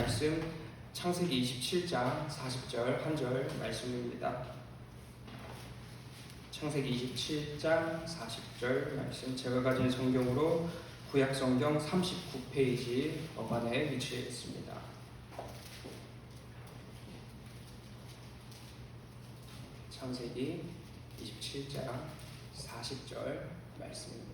말씀 창세기 27장 40절 한 절 말씀입니다. 창세기 27장 40절 말씀, 제가 가진 성경으로 구약 성경 39페이지 어간에 위치해 있습니다. 창세기 27장 40절 말씀입니다.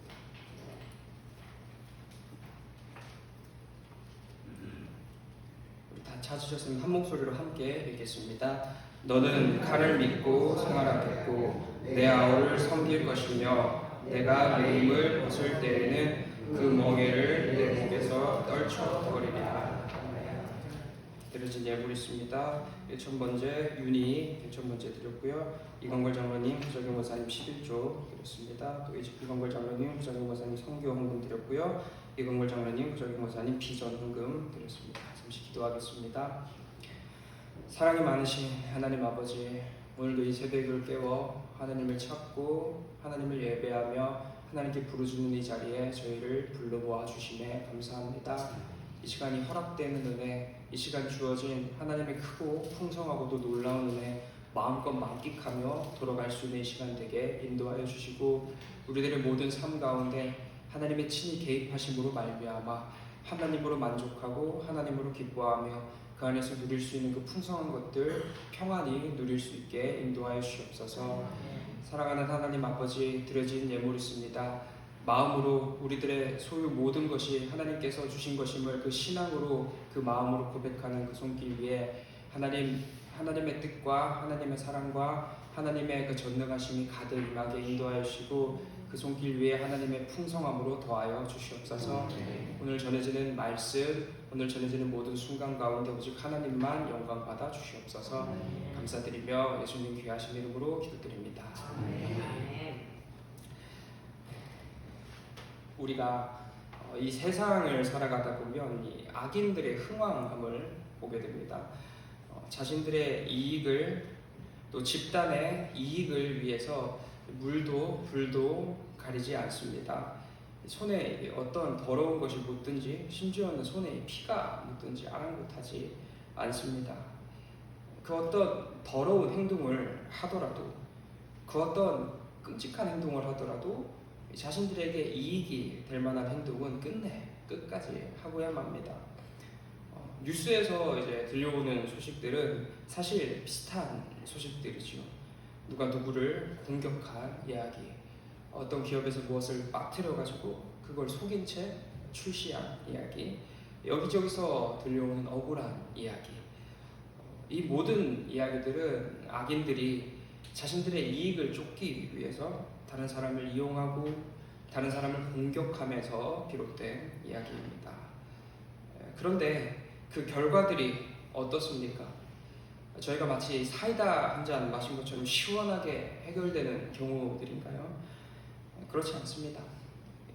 우리 다 찾으셨으면 한 목소리로 함께 읽겠습니다. 너는 칼을 믿고 생활하겠고 내 아우를 섬길 것이며 내가 내 힘을 벗을 때에는 그 멍에를 내 목에서 떨쳐버리리라. 드려진 예물 있습니다. 1,000번째 윤희 1,000번째 드렸고요. 이광걸 장로님, 부정경 목사님 11조 드렸습니다. 또 이광걸 장로님, 부정경 목사님 선교 헌금 드렸고요. 이광걸 장로님, 부정경 목사님 비전 헌금 드렸습니다. 잠시 기도하겠습니다. 사랑이 많으신 하나님 아버지, 오늘도 이 새벽을 깨워 하나님을 찾고 하나님을 예배하며 하나님께 부르짖는 이 자리에 저희를 불러모아 주심에 감사합니다. 이 시간이 허락되는 은혜, 이 시간 주어진 하나님의 크고 풍성하고도 놀라운 은혜 마음껏 만끽하며 돌아갈 수 있는 이 시간 되게 인도하여 주시고, 우리들의 모든 삶 가운데 하나님의 친히 개입하심으로 말미암아 하나님으로 만족하고 하나님으로 기뻐하며 그 안에서 누릴 수 있는 그 풍성한 것들 평안히 누릴 수 있게 인도하여 주옵소서. 사랑하는 하나님 아버지, 드려진 예물 있습니다. 마음으로 우리들의 소유 모든 것이 하나님께서 주신 것임을 그 신앙으로 그 마음으로 고백하는 그 손길 위에 하나님의 뜻과 하나님의 사랑과 하나님의 그 전능하심이 가득 임하게 인도하여 주시고, 그 손길 위에 하나님의 풍성함으로 더하여 주시옵소서. 오늘 전해지는 말씀, 오늘 전해지는 모든 순간 가운데 오직 하나님만 영광 받아 주시옵소서. 감사드리며 예수님 귀하신 이름으로 기도드립니다. 우리가 이 세상을 살아가다 보면 이 악인들의 흥왕함을 보게 됩니다. 자신들의 이익을, 또 집단의 이익을 위해서 물도 불도 가리지 않습니다. 손에 어떤 더러운 것이 묻든지, 심지어는 손에 피가 묻든지 아랑곳하지 않습니다. 그 어떤 더러운 행동을 하더라도, 그 어떤 끔찍한 행동을 하더라도 자신들에게 이익이 될 만한 행동은 끝까지 하고야만 합니다. 뉴스에서 이제 들려오는 소식들은 사실 비슷한 소식들이죠. 누가 누구를 공격한 이야기, 어떤 기업에서 무엇을 빠뜨려가지고 그걸 속인 채 출시한 이야기, 여기저기서 들려오는 억울한 이야기. 이 모든 이야기들은 악인들이 자신들의 이익을 쫓기 위해서 다른 사람을 이용하고 다른 사람을 공격하면서 비롯된 이야기입니다. 그런데 그 결과들이 어떻습니까? 저희가 마치 사이다 한 잔 마신 것처럼 시원하게 해결되는 경우들인가요? 그렇지 않습니다.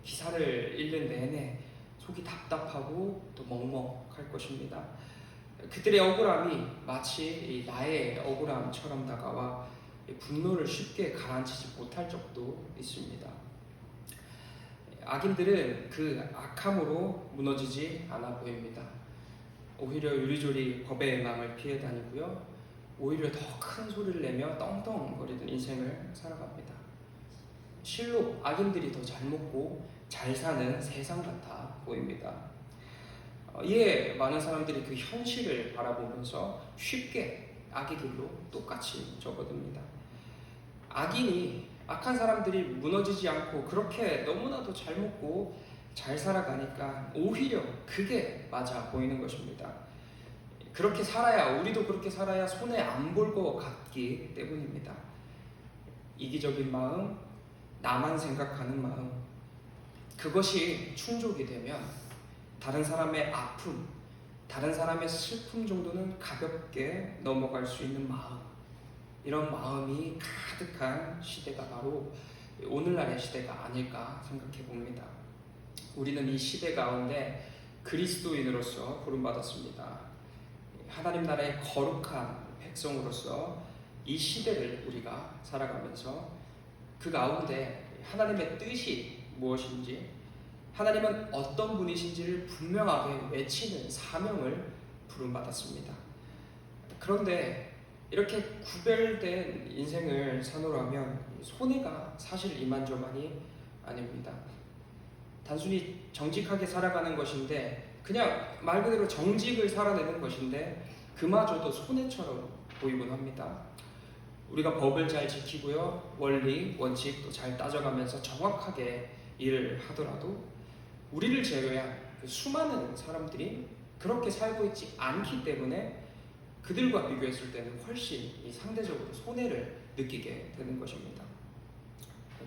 기사를 읽는 내내 속이 답답하고 또 먹먹할 것입니다. 그들의 억울함이 마치 나의 억울함처럼 다가와 분노를 쉽게 가라앉히지 못할 적도 있습니다. 악인들은 그 악함으로 무너지지 않아 보입니다. 오히려 요리조리 법의 망을 피해 다니고요, 오히려 더 큰 소리를 내며 떵떵거리던 인생을 살아갑니다. 실로 악인들이 더 잘 먹고 잘 사는 세상 같아 보입니다. 이에 많은 사람들이 그 현실을 바라보면서 쉽게 악의 길로 똑같이 접어듭니다. 악한 사람들이 무너지지 않고 그렇게 너무나도 잘 먹고 잘 살아가니까 오히려 그게 맞아 보이는 것입니다. 그렇게 살아야, 우리도 그렇게 살아야 손해 안 볼 것 같기 때문입니다. 이기적인 마음, 나만 생각하는 마음, 그것이 충족이 되면 다른 사람의 아픔, 다른 사람의 슬픔 정도는 가볍게 넘어갈 수 있는 마음, 이런 마음이 가득한 시대가 바로 오늘날의 시대가 아닐까 생각해 봅니다. 우리는 이 시대 가운데 그리스도인으로서 부름받았습니다. 하나님 나라의 거룩한 백성으로서 이 시대를 우리가 살아가면서 그 가운데 하나님의 뜻이 무엇인지, 하나님은 어떤 분이신지를 분명하게 외치는 사명을 부름받았습니다. 그런데 이렇게 구별된 인생을 사노라면 손해가 사실 이만저만이 아닙니다. 단순히 정직하게 살아가는 것인데, 그냥 말 그대로 정직을 살아내는 것인데 그마저도 손해처럼 보이곤 합니다. 우리가 법을 잘 지키고요, 원리, 원칙도 잘 따져가면서 정확하게 일을 하더라도 우리를 제외한 그 수많은 사람들이 그렇게 살고 있지 않기 때문에 그들과 비교했을 때는 훨씬 상대적으로 손해를 느끼게 되는 것입니다.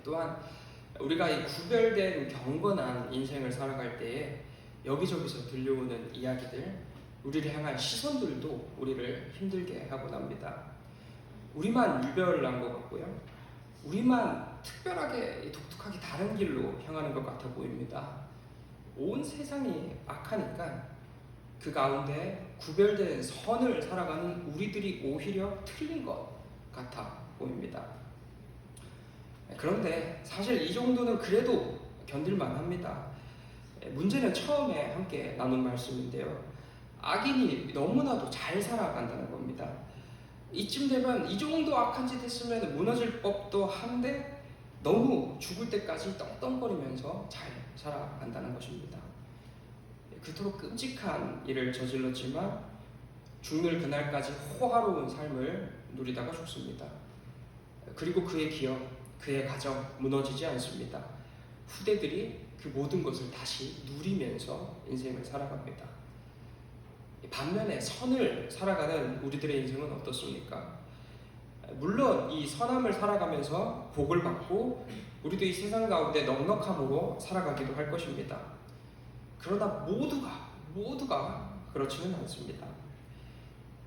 또한 우리가 이 구별된 경건한 인생을 살아갈 때에 여기저기서 들려오는 이야기들, 우리를 향한 시선들도 우리를 힘들게 하곤 합니다. 우리만 유별난 것 같고요, 우리만 특별하게 독특하게 다른 길로 향하는 것 같아 보입니다. 온 세상이 악하니까 그 가운데 구별된 선을 살아가는 우리들이 오히려 틀린 것 같아 보입니다. 그런데 사실 이 정도는 그래도 견딜만 합니다. 문제는 처음에 함께 나눈 말씀인데요, 악인이 너무나도 잘 살아간다는 겁니다. 이쯤 되면 이 정도 악한 짓 했으면 무너질 법도 한데 너무 죽을 때까지 떵떵거리면서 잘 살아간다는 것입니다. 그토록 끔찍한 일을 저질렀지만 죽는 그날까지 호화로운 삶을 누리다가 죽습니다. 그리고 그의 기업, 그의 가정 무너지지 않습니다. 후대들이 그 모든 것을 다시 누리면서 인생을 살아갑니다. 반면에 선을 살아가는 우리들의 인생은 어떻습니까? 물론 이 선함을 살아가면서 복을 받고 우리도 이 세상 가운데 넉넉함으로 살아가기도 할 것입니다. 그러나 모두가 그렇지는 않습니다.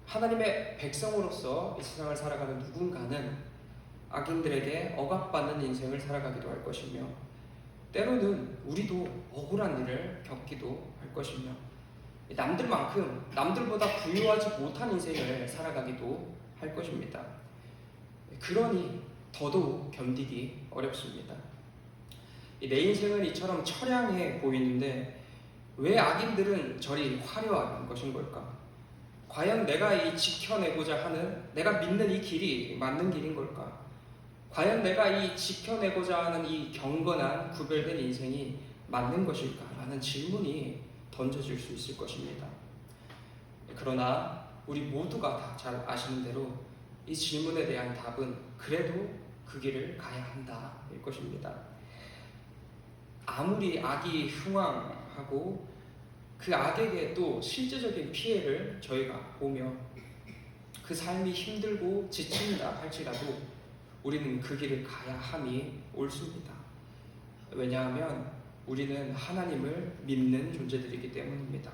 하나님의 백성으로서 이 세상을 살아가는 누군가는 악인들에게 억압받는 인생을 살아가기도 할 것이며, 때로는 우리도 억울한 일을 겪기도 할 것이며, 남들만큼 남들보다 부유하지 못한 인생을 살아가기도 할 것입니다. 그러니 더더욱 견디기 어렵습니다. 내 인생은 이처럼 처량해 보이는데 왜 악인들은 저리 화려한 것인 걸까? 과연 내가 이 지켜내고자 하는, 내가 믿는 이 길이 맞는 길인 걸까? 과연 내가 이 지켜내고자 하는 이 경건한 구별된 인생이 맞는 것일까? 라는 질문이 던져질 수 있을 것입니다. 그러나 우리 모두가 다 잘 아시는 대로 이 질문에 대한 답은 그래도 그 길을 가야 한다일 것입니다. 아무리 악이 흉왕하고 그 악에게 또 실제적인 피해를 저희가 보며 그 삶이 힘들고 지친다 할지라도 우리는 그 길을 가야 함이 옳습니다. 왜냐하면 우리는 하나님을 믿는 존재들이기 때문입니다.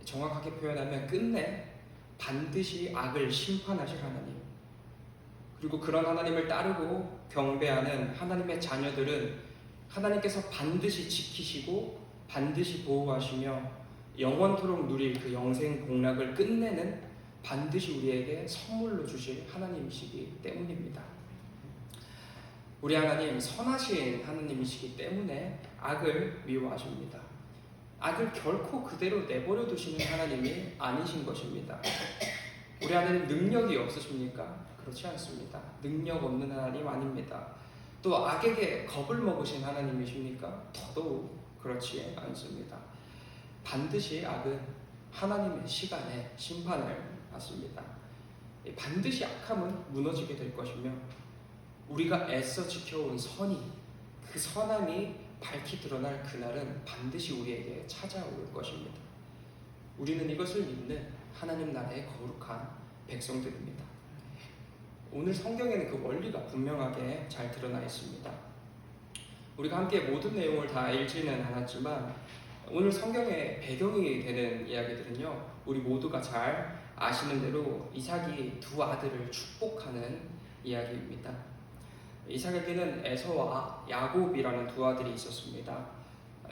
정확하게 표현하면 끝내 반드시 악을 심판하실 하나님, 그리고 그런 하나님을 따르고 경배하는 하나님의 자녀들은 하나님께서 반드시 지키시고 반드시 보호하시며 영원토록 누릴 그 영생 복락을 끝내는 반드시 우리에게 선물로 주실 하나님이시기 때문입니다. 우리 하나님 선하신 하나님이시기 때문에 악을 미워하십니다. 악을 결코 그대로 내버려 두시는 하나님이 아니신 것입니다. 우리 하나님 능력이 없으십니까? 그렇지 않습니다. 능력 없는 하나님 아닙니다. 또 악에게 겁을 먹으신 하나님이십니까? 더더욱 그렇지 않습니다. 반드시 악은 하나님의 시간에 심판을 받습니다. 반드시 악함은 무너지게 될 것이며 우리가 애써 지켜온 선이, 그 선함이 밝히 드러날 그날은 반드시 우리에게 찾아올 것입니다. 우리는 이것을 믿는 하나님 나라의 거룩한 백성들입니다. 오늘 성경에는 그 원리가 분명하게 잘 드러나 있습니다. 우리가 함께 모든 내용을 다 읽지는 않았지만 오늘 성경의 배경이 되는 이야기들은요, 우리 모두가 잘 아시는 대로 이삭이 두 아들을 축복하는 이야기입니다. 이삭에게는 에서와 야곱이라는 두 아들이 있었습니다.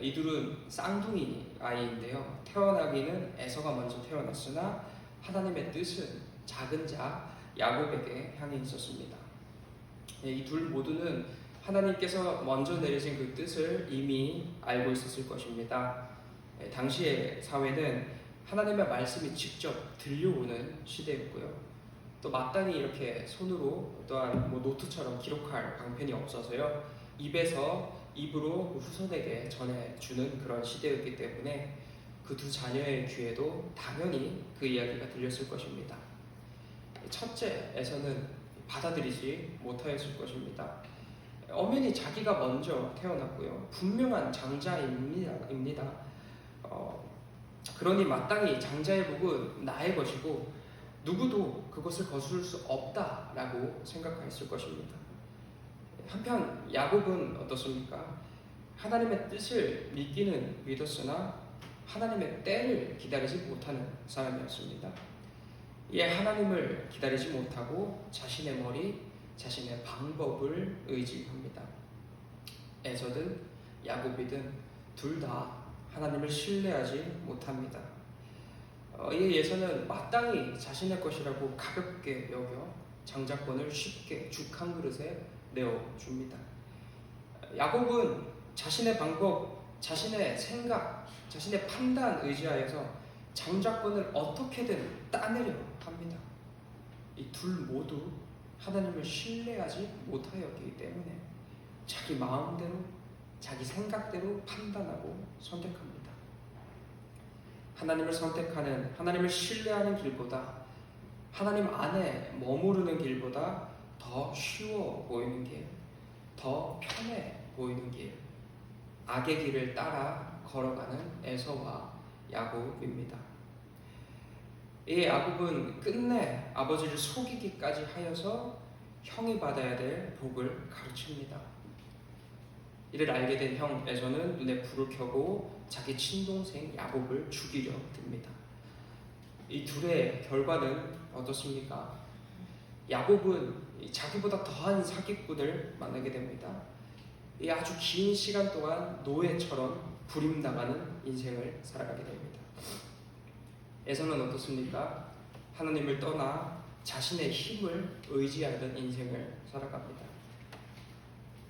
이 둘은 쌍둥이 아이인데요, 태어나기는 에서가 먼저 태어났으나 하나님의 뜻은 작은 자 야곱에게 향해 있었습니다. 이 둘 모두는 하나님께서 먼저 내리신 그 뜻을 이미 알고 있었을 것입니다. 당시의 사회는 하나님의 말씀이 직접 들려오는 시대였고요. 또 마땅히 이렇게 손으로 또한 노트처럼 기록할 방편이 없어서요. 입에서 입으로 후손에게 전해주는 그런 시대였기 때문에 그 두 자녀의 귀에도 당연히 그 이야기가 들렸을 것입니다. 첫째에서는 받아들이지 못하였을 것입니다. 엄연히 자기가 먼저 태어났고요. 분명한 장자입니다. 그러니 마땅히 장자의 복은 나의 것이고 누구도 그것을 거스를 수 없다라고 생각했을 것입니다. 한편 야곱은 어떻습니까? 하나님의 뜻을 믿었으나 하나님의 때를 기다리지 못하는 사람이었습니다. 하나님을 기다리지 못하고 자신의 머리, 자신의 방법을 의지합니다. 에서든 야곱이든 둘 다 하나님을 신뢰하지 못합니다. 이에 에서는 마땅히 자신의 것이라고 가볍게 여겨 장자권을 쉽게 죽 한 그릇에 내어줍니다. 야곱은 자신의 방법, 자신의 생각, 자신의 판단 의지하여서 장자권을 어떻게든 따내려 합니다. 이 둘 모두 하나님을 신뢰하지 못하였기 때문에 자기 마음대로, 자기 생각대로 판단하고 선택합니다. 하나님을 선택하는, 하나님을 신뢰하는 길보다 하나님 안에 머무르는 길보다 더 쉬워 보이는 길, 더 편해 보이는 길, 악의 길을 따라 걸어가는 에서와 야곱입니다. 이 야곱은 끝내 아버지를 속이기까지 하여서 형이 받아야 될 복을 가르칩니다. 이를 알게 된 형 에서는 눈에 불을 켜고 자기 친동생 야곱을 죽이려 듭니다. 이 둘의 결과는 어떻습니까? 야곱은 자기보다 더한 사기꾼을 만나게 됩니다. 이 아주 긴 시간 동안 노예처럼 부림당하는 인생을 살아가게 됩니다. 에서는 어떻습니까? 하나님을 떠나 자신의 힘을 의지하던 인생을 살아갑니다.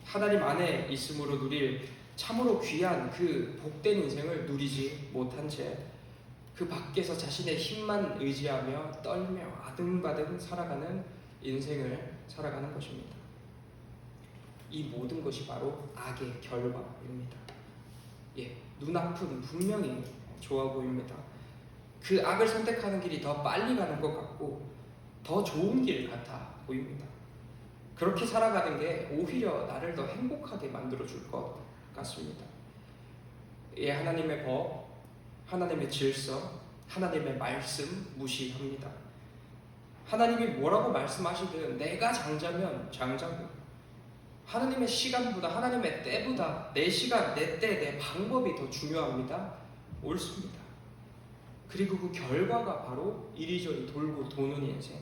하나님 안에 있음으로 누릴 참으로 귀한 그 복된 인생을 누리지 못한 채 그 밖에서 자신의 힘만 의지하며 떨며 아등바등 살아가는 인생을 살아가는 것입니다. 이 모든 것이 바로 악의 결과입니다. 눈앞은 분명히 좋아 보입니다. 그 악을 선택하는 길이 더 빨리 가는 것 같고 더 좋은 길 같아 보입니다. 그렇게 살아가는 게 오히려 나를 더 행복하게 만들어줄 것 같습니다. 하나님의 법, 하나님의 질서, 하나님의 말씀 무시합니다. 하나님이 뭐라고 말씀하시든 내가 장자면 장자고 하나님의 시간보다 하나님의 때보다 내 시간, 내 때, 내 방법이 더 중요합니다. 옳습니다. 그리고 그 결과가 바로 이리저리 돌고 도는 인생,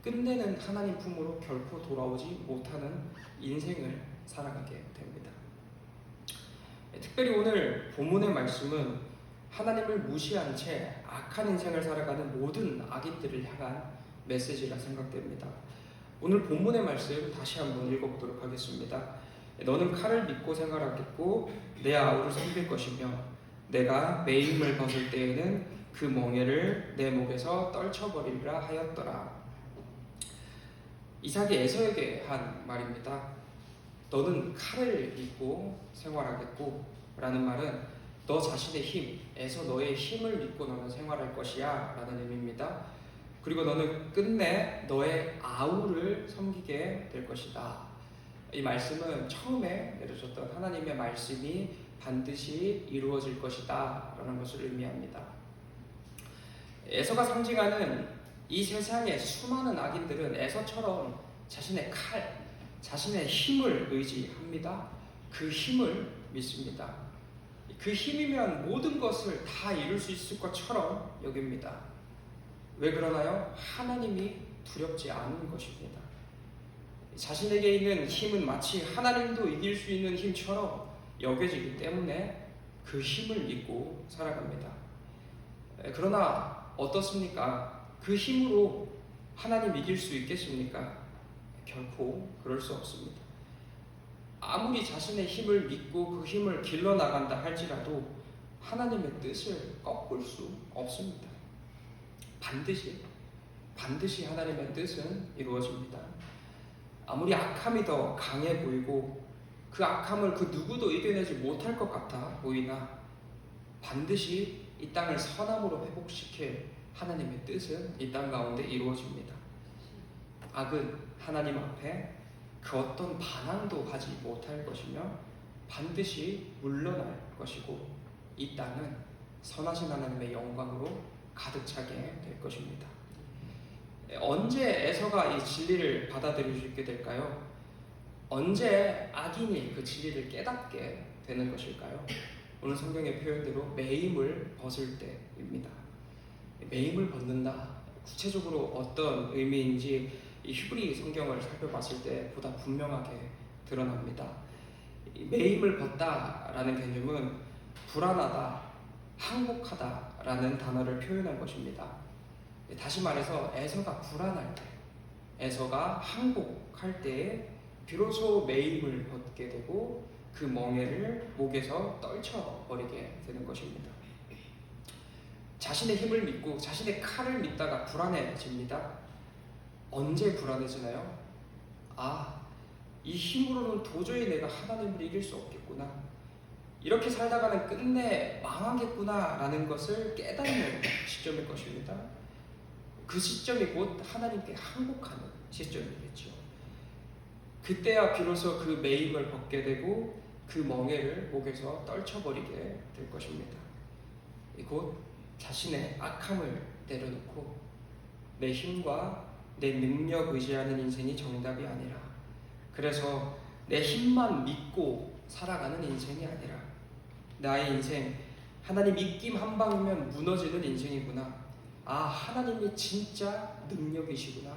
끝내는 하나님 품으로 결코 돌아오지 못하는 인생을 살아가게 됩니다. 특별히 오늘 본문의 말씀은 하나님을 무시한 채 악한 인생을 살아가는 모든 악인들을 향한 메시지라 생각됩니다. 오늘 본문의 말씀 다시 한번 읽어보도록 하겠습니다. 너는 칼을 믿고 생활하겠고 내 아우를 섬길 것이며 내가 매임을 벗을 때에는 그 멍에를 내 목에서 떨쳐버리리라 하였더라. 이삭이 에서에게 한 말입니다. 너는 칼을 믿고 생활하겠고 라는 말은 너 자신의 힘, 에서 너의 힘을 믿고 너는 생활할 것이야 라는 의미입니다. 그리고 너는 끝내 너의 아우를 섬기게 될 것이다. 이 말씀은 처음에 내려졌던 하나님의 말씀이 반드시 이루어질 것이다 라는 것을 의미합니다. 에서가 상징하는 이 세상의 수많은 악인들은 에서처럼 자신의 칼, 자신의 힘을 의지합니다. 그 힘을 믿습니다. 그 힘이면 모든 것을 다 이룰 수 있을 것처럼 여깁니다. 왜 그러나요? 하나님이 두렵지 않은 것입니다. 자신에게 있는 힘은 마치 하나님도 이길 수 있는 힘처럼 여겨지기 때문에 그 힘을 믿고 살아갑니다. 그러나 어떻습니까? 그 힘으로 하나님 이길 수 있겠습니까? 결코 그럴 수 없습니다. 아무리 자신의 힘을 믿고 그 힘을 길러나간다 할지라도 하나님의 뜻을 꺾을 수 없습니다. 반드시 하나님의 뜻은 이루어집니다. 아무리 악함이 더 강해 보이고 그 악함을 그 누구도 이겨내지 못할 것 같아 보이나 반드시 이 땅을 선함으로 회복시킬 하나님의 뜻은 이 땅 가운데 이루어집니다. 악은 하나님 앞에 그 어떤 반항도 하지 못할 것이며 반드시 물러날 것이고 이 땅은 선하신 하나님의 영광으로 가득 차게 될 것입니다. 언제 에서가 이 진리를 받아들일 수 있게 될까요? 언제 악인이 그 진리를 깨닫게 되는 것일까요? 오늘 성경의 표현대로 매임을 벗을 때입니다. 매임을 벗는다. 구체적으로 어떤 의미인지 이 히브리 성경을 살펴봤을 때 보다 분명하게 드러납니다. 매임을 벗다라는 개념은 불안하다, 항복하다라는 단어를 표현한 것입니다. 다시 말해서 에서가 불안할 때, 에서가 항복할 때에 비로소 매임을 벗게 되고 그 멍에를 목에서 떨쳐버리게 되는 것입니다. 자신의 힘을 믿고 자신의 칼을 믿다가 불안해집니다. 언제 불안해지나요? 이 힘으로는 도저히 내가 하나님을 이길 수 없겠구나. 이렇게 살다가는 끝내 망하겠구나 라는 것을 깨닫는 시점일 것입니다. 그 시점이 곧 하나님께 항복하는 시점이겠죠. 그때야 비로소 그 매임을 벗게 되고 그 멍에를 목에서 떨쳐버리게 될 것입니다. 곧 자신의 악함을 내려놓고 내 힘과 내 능력 의지하는 인생이 정답이 아니라 그래서 내 힘만 믿고 살아가는 인생이 아니라 나의 인생 하나님 입김 한 방이면 무너지는 인생이구나. 하나님이 진짜 능력이시구나.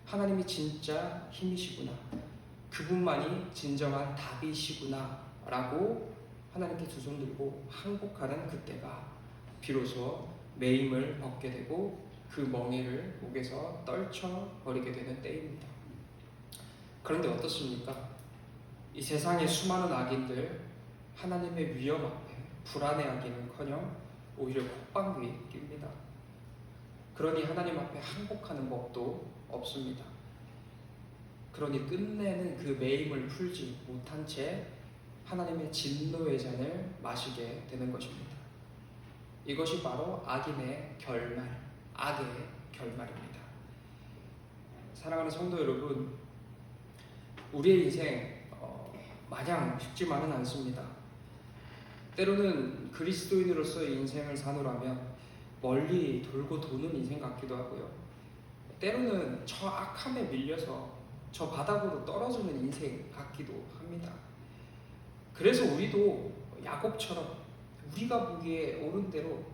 하나님이 진짜 힘이시구나. 그분만이 진정한 답이시구나 라고 하나님께 두 손 들고 항복하는 그때가 비로소 매임을 벗게 되고 그 멍에를 목에서 떨쳐버리게 되는 때입니다. 그런데 어떻습니까? 이 세상의 수많은 악인들 하나님의 위험 앞에 불안해하기는커녕 오히려 콧방귀 낍니다. 그러니 하나님 앞에 항복하는 법도 없습니다. 그러니 끝내는 그 매임을 풀지 못한 채 하나님의 진노의 잔을 마시게 되는 것입니다. 이것이 바로 악인의 결말, 악의 결말입니다. 사랑하는 성도 여러분, 우리의 인생 마냥 쉽지만은 않습니다. 때로는 그리스도인으로서의 인생을 사노라면 멀리 돌고 도는 인생 같기도 하고요. 때로는 저 악함에 밀려서 저 바닥으로 떨어지는 인생 같기도 합니다. 그래서 우리도 야곱처럼 우리가 보기에 옳은 대로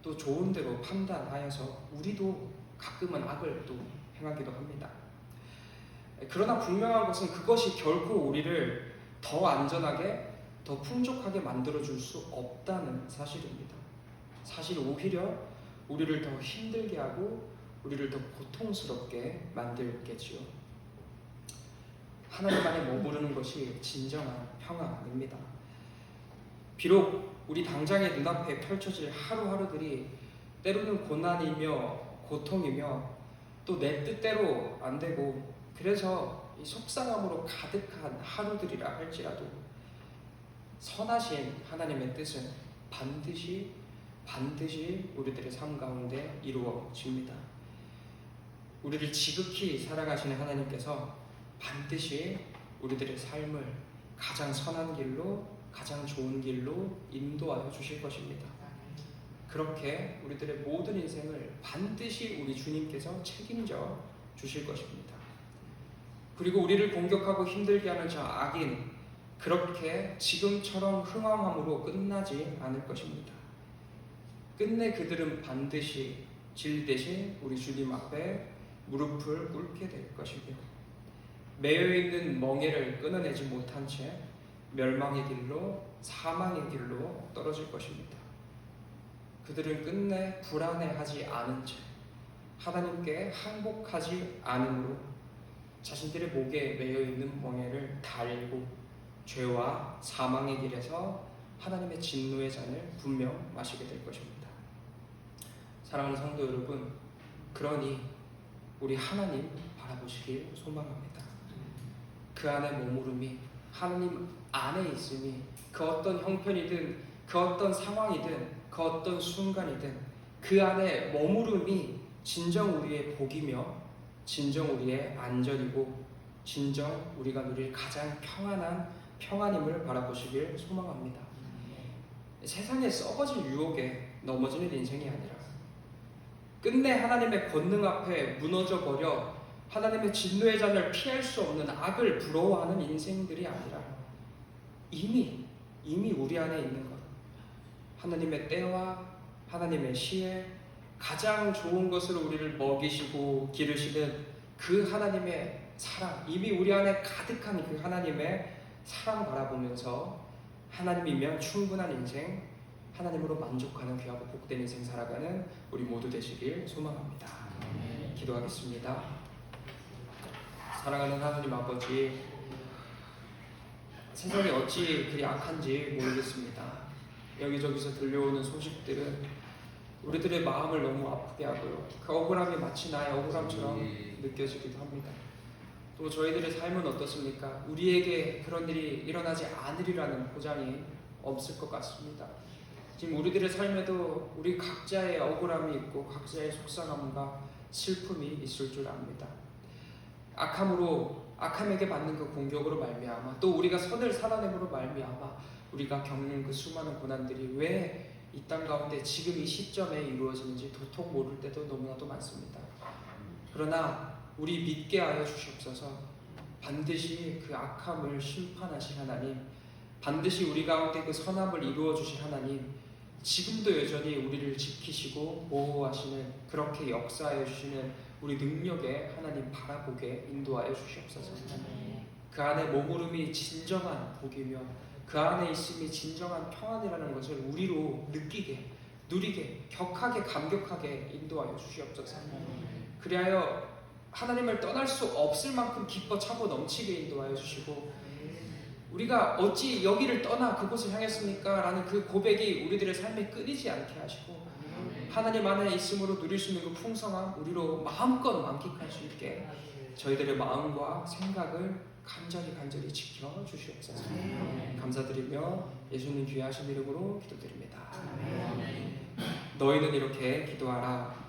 또 좋은 대로 판단하여서 우리도 가끔은 악을 또 행하기도 합니다. 그러나 분명한 것은 그것이 결코 우리를 더 안전하게 더 풍족하게 만들어줄 수 없다는 사실입니다. 사실 오히려 우리를 더 힘들게 하고 우리를 더 고통스럽게 만들겠지요. 하나님 안에 머무르는 것이 진정한 평안입니다. 비록 우리 당장의 눈앞에 펼쳐질 하루하루들이 때로는 고난이며 고통이며 또 내 뜻대로 안 되고 그래서 이 속상함으로 가득한 하루들이라 할지라도 선하신 하나님의 뜻은 반드시 우리들의 삶 가운데 이루어집니다. 우리를 지극히 사랑하시는 하나님께서 반드시 우리들의 삶을 가장 선한 길로 가장 좋은 길로 인도하여 주실 것입니다. 그렇게 우리들의 모든 인생을 반드시 우리 주님께서 책임져 주실 것입니다. 그리고 우리를 공격하고 힘들게 하는 저 악인 그렇게 지금처럼 흥황함으로 끝나지 않을 것입니다. 끝내 그들은 반드시 질 대신 우리 주님 앞에 무릎을 꿇게 될 것이며 매여있는 멍에를 끊어내지 못한 채 멸망의 길로 사망의 길로 떨어질 것입니다. 그들은 끝내 불안해하지 않은 채 하나님께 항복하지 않으므로 자신들의 목에 매여있는 멍에를 달고 죄와 사망의 길에서 하나님의 진노의 잔을 분명 마시게 될 것입니다. 사랑하는 성도 여러분, 그러니 우리 하나님 바라보시길 소망합니다. 그 안에 머무름이, 하나님 안에 있음이, 그 어떤 형편이든 그 어떤 상황이든 그 어떤 순간이든 그 안에 머무름이 진정 우리의 복이며 진정 우리의 안전이고 진정 우리가 누릴 가장 평안한 평안임을 바라보시길 소망합니다. 세상에 썩어질 유혹에 넘어지는 인생이 아니라 끝내 하나님의 권능 앞에 무너져 버려 하나님의 진노의 잔을 피할 수 없는 악을 부러워하는 인생들이 아니라 이미 우리 안에 있는 것, 하나님의 때와 하나님의 시에 가장 좋은 것으로 우리를 먹이시고 기르시는 그 하나님의 사랑, 이미 우리 안에 가득한 그 하나님의 사랑 바라보면서 하나님이면 충분한 인생, 하나님으로 만족하는 귀하고 복된 인생 살아가는 우리 모두 되시길 소망합니다. 기도하겠습니다. 사랑하는 하나님 아버지, 세상이 어찌 그리 악한지 모르겠습니다. 여기저기서 들려오는 소식들은 우리들의 마음을 너무 아프게 하고요. 그 억울함이 마치 나의 억울함처럼 느껴지기도 합니다. 또 저희들의 삶은 어떻습니까? 우리에게 그런 일이 일어나지 않으리라는 보장이 없을 것 같습니다. 지금 우리들의 삶에도 우리 각자의 억울함이 있고 각자의 속상함과 슬픔이 있을 줄 압니다. 악함에게 받는 그 공격으로 말미암아, 또 우리가 선을 살아냄으로 말미암아 우리가 겪는 그 수많은 고난들이 왜 이 땅 가운데 지금 이 시점에 이루어지는지 도통 모를 때도 너무나도 많습니다. 그러나 우리 믿게 하여 주시옵소서. 반드시 그 악함을 심판하실 하나님, 반드시 우리 가운데 그 선함을 이루어 주실 하나님, 지금도 여전히 우리를 지키시고 보호하시는, 그렇게 역사하여 주시는 우리 능력에 하나님 바라보게 인도하여 주시옵소서. 그 안에 머무름이 진정한 복이며 그 안에 있음이 진정한 평안이라는 것을 우리로 느끼게, 누리게, 격하게, 감격하게 인도하여 주시옵소서. 그리하여 하나님을 떠날 수 없을 만큼 기뻐 차고 넘치게 인도하여 주시고, 우리가 어찌 여기를 떠나 그곳을 향했습니까? 라는 그 고백이 우리들의 삶에 끊이지 않게 하시고, 하나님 안에 있음으로 누릴 수 있는 그 풍성함 우리로 마음껏 만끽할 수 있게 저희들의 마음과 생각을 간절히 지켜 주시옵소서. 감사드리며 예수님 귀하신 이름으로 기도드립니다. 너희는 이렇게 기도하라.